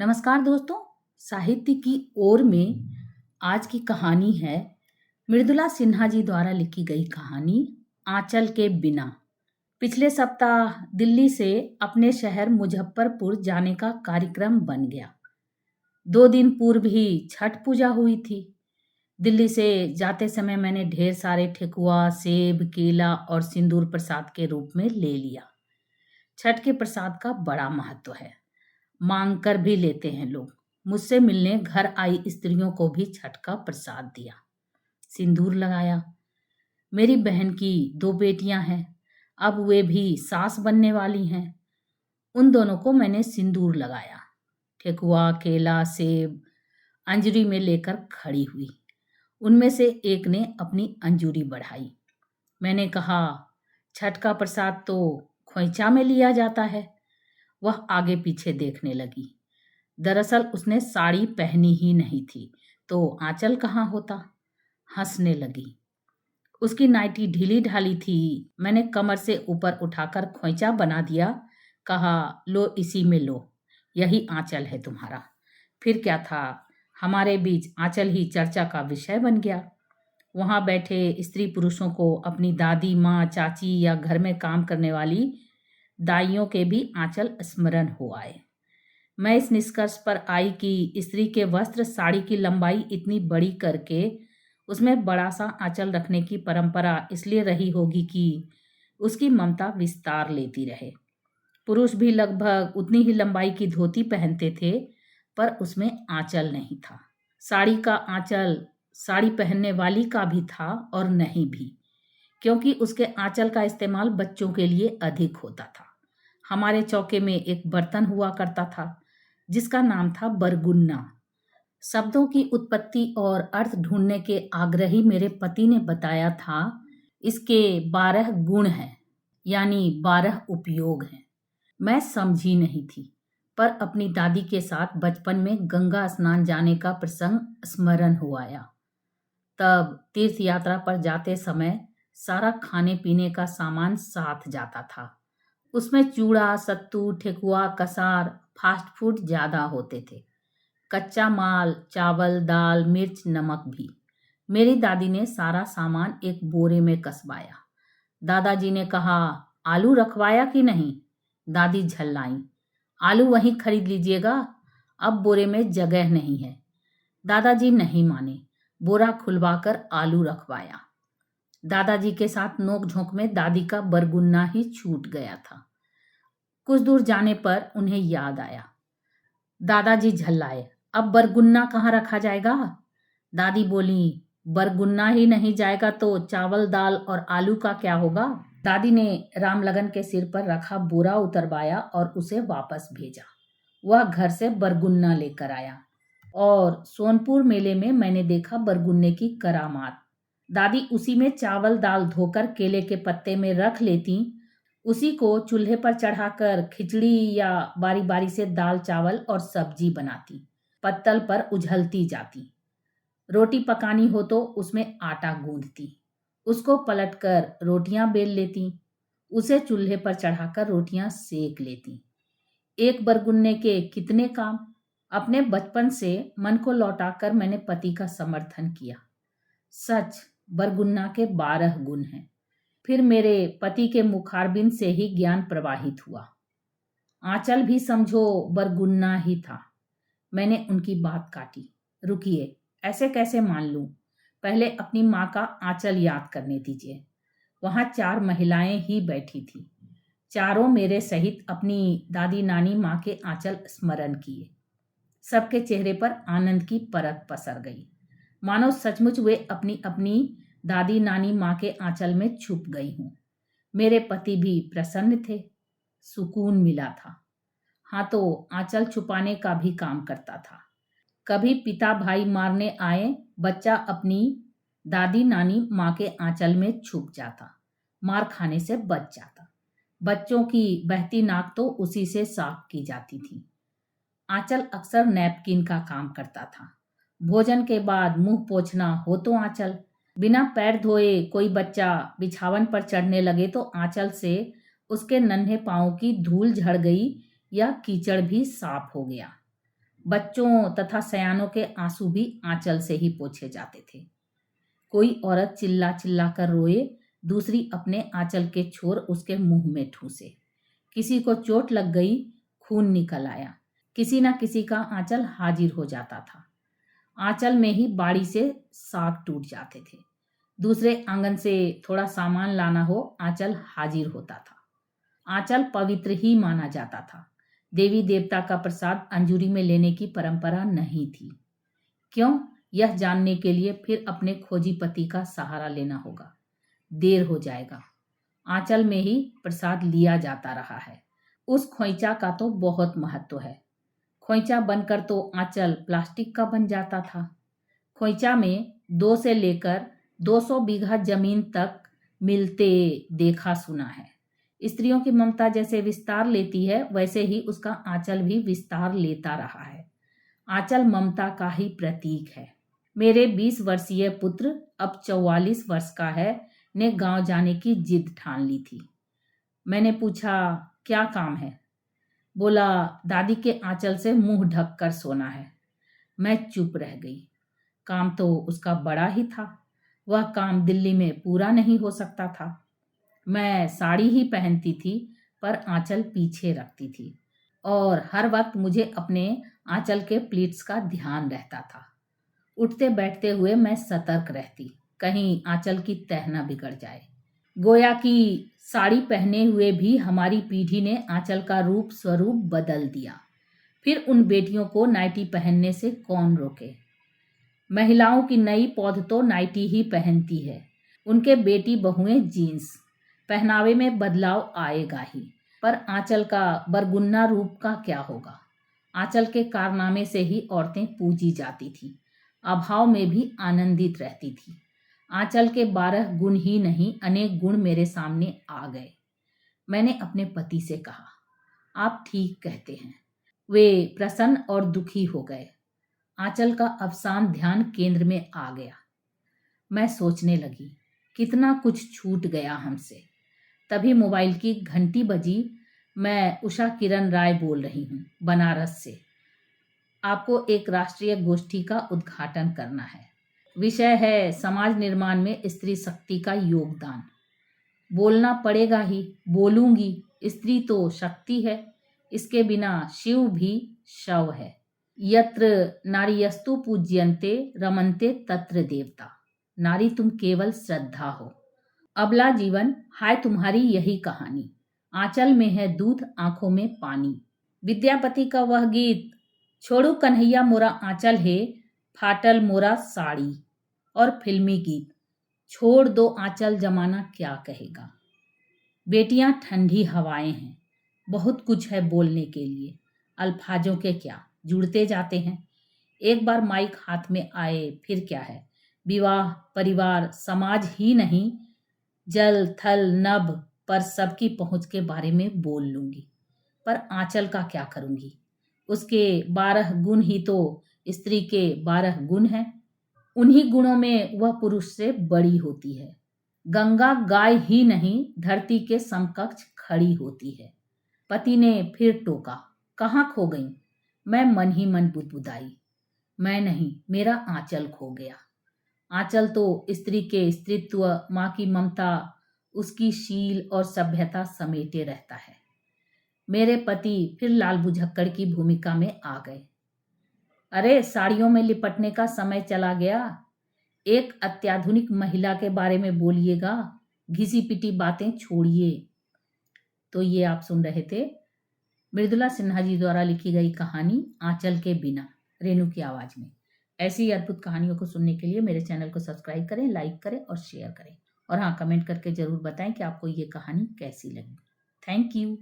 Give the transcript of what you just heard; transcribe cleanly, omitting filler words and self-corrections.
नमस्कार दोस्तों। साहित्य की ओर में आज की कहानी है मृदुला सिन्हा जी द्वारा लिखी गई कहानी आंचल के बिना। पिछले सप्ताह दिल्ली से अपने शहर मुजफ्फरपुर जाने का कार्यक्रम बन गया। 2 दिन पूर्व ही छठ पूजा हुई थी। दिल्ली से जाते समय मैंने ढेर सारे ठेकुआ, सेब, केला और सिंदूर प्रसाद के रूप में ले लिया। छठ के प्रसाद का बड़ा महत्व है, मांग कर भी लेते हैं लोग। मुझसे मिलने घर आई स्त्रियों को भी छठ का प्रसाद दिया, सिंदूर लगाया। मेरी बहन की 2 बेटियां हैं, अब वे भी सास बनने वाली हैं। उन दोनों को मैंने सिंदूर लगाया। ठेकुआ, केला, सेब अंजूरी में लेकर खड़ी हुई। उनमें से एक ने अपनी अंजूरी बढ़ाई। मैंने कहा, छठ का प्रसाद तो खोइचा में लिया जाता है। वह आगे पीछे देखने लगी। दरअसल उसने साड़ी पहनी ही नहीं थी, तो आंचल कहाँ होता। हंसने लगी। उसकी नाइटी ढीली ढाली थी। मैंने कमर से ऊपर उठाकर खोइचा बना दिया। कहा, लो इसी में लो, यही आंचल है तुम्हारा। फिर क्या था, हमारे बीच आंचल ही चर्चा का विषय बन गया। वहां बैठे स्त्री पुरुषों को अपनी दादी, माँ, चाची या घर में काम करने वाली दाइयों के भी आंचल स्मरण हो आए। मैं इस निष्कर्ष पर आई कि स्त्री के वस्त्र साड़ी की लंबाई इतनी बड़ी करके उसमें बड़ा सा आंचल रखने की परंपरा इसलिए रही होगी कि उसकी ममता विस्तार लेती रहे। पुरुष भी लगभग उतनी ही लंबाई की धोती पहनते थे, पर उसमें आंचल नहीं था। साड़ी का आंचल साड़ी पहनने वाली का भी था और नहीं भी, क्योंकि उसके आंचल का इस्तेमाल बच्चों के लिए अधिक होता था। हमारे चौके में एक बर्तन हुआ करता था जिसका नाम था बरगुन्ना। शब्दों की उत्पत्ति और अर्थ ढूंढने के आग्रही मेरे पति ने बताया था, इसके 12 गुण हैं, यानी 12 उपयोग हैं। मैं समझी नहीं थी, पर अपनी दादी के साथ बचपन में गंगा स्नान जाने का प्रसंग स्मरण हो आया। तब तीर्थ यात्रा पर जाते समय सारा खाने पीने का सामान साथ जाता था। उसमें चूड़ा, सत्तू, ठेकुआ, कसार, फास्ट फूड ज्यादा होते थे। कच्चा माल, चावल, दाल, मिर्च, नमक भी। मेरी दादी ने सारा सामान एक बोरे में कसवाया। दादाजी ने कहा, आलू रखवाया कि नहीं? दादी झल्लाई, आलू वहीं खरीद लीजिएगा, अब बोरे में जगह नहीं है। दादाजी नहीं माने, बोरा खुलवाकर आलू रखवाया। दादाजी के साथ नोक झोंक में दादी का बरगुन्ना ही छूट गया था। कुछ दूर जाने पर उन्हें याद आया। दादाजी झल्लाए, अब बरगुन्ना कहाँ रखा जाएगा? दादी बोली, बरगुन्ना ही नहीं जाएगा तो चावल, दाल और आलू का क्या होगा? दादी ने रामलगन के सिर पर रखा बोरा उतरवाया और उसे वापस भेजा। वह घर से बरगुन्ना लेकर आया और सोनपुर मेले में मैंने देखा बरगुन्ने की करामात। दादी उसी में चावल दाल धोकर केले के पत्ते में रख लेती, उसी को चूल्हे पर चढ़ाकर खिचड़ी या बारी बारी से दाल चावल और सब्जी बनाती, पत्तल पर उझलती जाती। रोटी पकानी हो तो उसमें आटा गूंथती, उसको पलटकर रोटियां बेल लेती, उसे चूल्हे पर चढ़ाकर रोटियां सेक लेती। एक बरगुन्ने के कितने काम। अपने बचपन से मन को लौटाकर मैंने पति का समर्थन किया। सच, बरगुन्ना के 12 गुण हैं। फिर मेरे पति के मुखारबिंद से ही ज्ञान प्रवाहित हुआ। आंचल भी समझो बरगुन्ना ही था। मैंने उनकी बात काटी। रुकिए, ऐसे कैसे मान लूं? पहले अपनी माँ का आंचल याद करने दीजिए। वहां 4 महिलाएं ही बैठी थी। चारों मेरे सहित अपनी दादी नानी माँ के आंचल स्मरण किए। सबके चेहरे पर आनंद की परत पसर गई, मानो सचमुच वे अपनी अपनी दादी नानी माँ के आंचल में छुप गई हूं। मेरे पति भी प्रसन्न थे, सुकून मिला था। हाँ, तो आंचल छुपाने का भी काम करता था। कभी पिता भाई मारने आए, बच्चा अपनी दादी नानी माँ के आंचल में छुप जाता, मार खाने से बच जाता। बच्चों की बहती नाक तो उसी से साफ की जाती थी। आंचल अक्सर नैपकिन का काम करता था। भोजन के बाद मुंह पोंछना हो तो आंचल। बिना पैर धोए कोई बच्चा बिछावन पर चढ़ने लगे तो आंचल से उसके नन्हे पांवों की धूल झड़ गई या कीचड़ भी साफ हो गया। बच्चों तथा सयानों के आंसू भी आंचल से ही पोंछे जाते थे। कोई औरत चिल्ला चिल्ला कर रोए, दूसरी अपने आंचल के छोर उसके मुंह में ठूसे। किसी को चोट लग गई, खून निकल आया। किसी न किसी का आंचल हाजिर हो जाता था। आंचल में ही बाड़ी से साग टूट जाते थे। दूसरे आंगन से थोड़ा सामान लाना हो, आंचल हाजिर होता था। आंचल पवित्र ही माना जाता था। देवी देवता का प्रसाद अंजूरी में लेने की परंपरा नहीं थी। क्यों? यह जानने के लिए फिर अपने खोजी पति का सहारा लेना होगा। देर हो जाएगा। आंचल में ही प्रसाद लिया जाता रहा है। उस खोइचा का तो बहुत महत्व है। खोइचा बनकर तो आंचल प्लास्टिक का बन जाता था। खोइचा में 2 से लेकर 200 बीघा जमीन तक मिलते देखा सुना है। स्त्रियों की ममता जैसे विस्तार लेती है, वैसे ही उसका आंचल भी विस्तार लेता रहा है। आंचल ममता का ही प्रतीक है। मेरे 20 वर्षीय पुत्र, अब 44 वर्ष का है, ने गांव जाने की जिद ठान ली थी। मैंने पूछा, क्या काम है? बोला, दादी के आंचल से मुंह ढक कर सोना है। मैं चुप रह गई। काम तो उसका बड़ा ही था। वह काम दिल्ली में पूरा नहीं हो सकता था। मैं साड़ी ही पहनती थी, पर आंचल पीछे रखती थी और हर वक्त मुझे अपने आंचल के प्लीट्स का ध्यान रहता था। उठते बैठते हुए मैं सतर्क रहती, कहीं आंचल की तह न बिगड़ जाए। गोया कि साड़ी पहने हुए भी हमारी पीढ़ी ने आंचल का रूप स्वरूप बदल दिया। फिर उन बेटियों को नाइटी पहनने से कौन रोके? महिलाओं की नई पौध तो नाइटी ही पहनती है। उनके बेटी बहुएं जीन्स। पहनावे में बदलाव आएगा ही, पर आंचल का बरगुन्ना रूप का क्या होगा? आंचल के कारनामे से ही औरतें पूजी जाती थी, अभाव में भी आनंदित रहती थी। आंचल के 12 गुण ही नहीं, अनेक गुण मेरे सामने आ गए। मैंने अपने पति से कहा, आप ठीक कहते हैं। वे प्रसन्न और दुखी हो गए। आंचल का अवसान ध्यान केंद्र में आ गया। मैं सोचने लगी, कितना कुछ छूट गया हमसे। तभी मोबाइल की घंटी बजी। मैं उषा किरण राय बोल रही हूँ, बनारस से। आपको एक राष्ट्रीय गोष्ठी का उद्घाटन करना है। विषय है समाज निर्माण में स्त्री शक्ति का योगदान। बोलना पड़ेगा ही, बोलूंगी। स्त्री तो शक्ति है, इसके बिना शिव भी शव है। यत्र नारीयस्तु पूज्यन्ते रमन्ते तत्र देवता। नारी तुम केवल श्रद्धा हो। अबला जीवन, हाय तुम्हारी यही कहानी। आंचल में है दूध, आंखों में पानी। विद्यापति का वह गीत, छोड़ू कन्हैया मोरा आंचल है, फाटल मोरा साड़ी, और फिल्मी गीत, छोड़ दो आंचल जमाना क्या कहेगा। बेटियां ठंडी हवाएं हैं, बहुत कुछ है बोलने के लिए, अल्फाजों के क्या, जुड़ते जाते हैं। एक बार माइक हाथ में आए फिर क्या है। विवाह, परिवार, समाज ही नहीं, जल थल नभ पर सबकी पहुंच के बारे में बोल लूंगी। पर आंचल का क्या करूंगी? उसके 12 गुण ही तो स्त्री के 12 गुण हैं। उन्हीं गुणों में वह पुरुष से बड़ी होती है। गंगा गाय ही नहीं, धरती के समकक्ष खड़ी होती है। पति ने फिर टोका, कहाँ खो गई? मैं मन ही मन बुदबुदाई, मैं नहीं, मेरा आंचल खो गया। आंचल तो स्त्री के स्त्रीत्व, माँ की ममता, उसकी शील और सभ्यता समेटे रहता है। मेरे पति फिर लाल बुझक्कड़ की भूमिका में आ गए। अरे, साड़ियों में लिपटने का समय चला गया। एक अत्याधुनिक महिला के बारे में बोलिएगा, घिसी पिटी बातें छोड़िए। तो ये आप सुन रहे थे मृदुला सिन्हा जी द्वारा लिखी गई कहानी आंचल के बिना, रेणु की आवाज में। ऐसी ही अद्भुत कहानियों को सुनने के लिए मेरे चैनल को सब्सक्राइब करें, लाइक करें और शेयर करें। और हाँ, कमेंट करके जरूर बताएं कि आपको ये कहानी कैसी लगी। Thank you.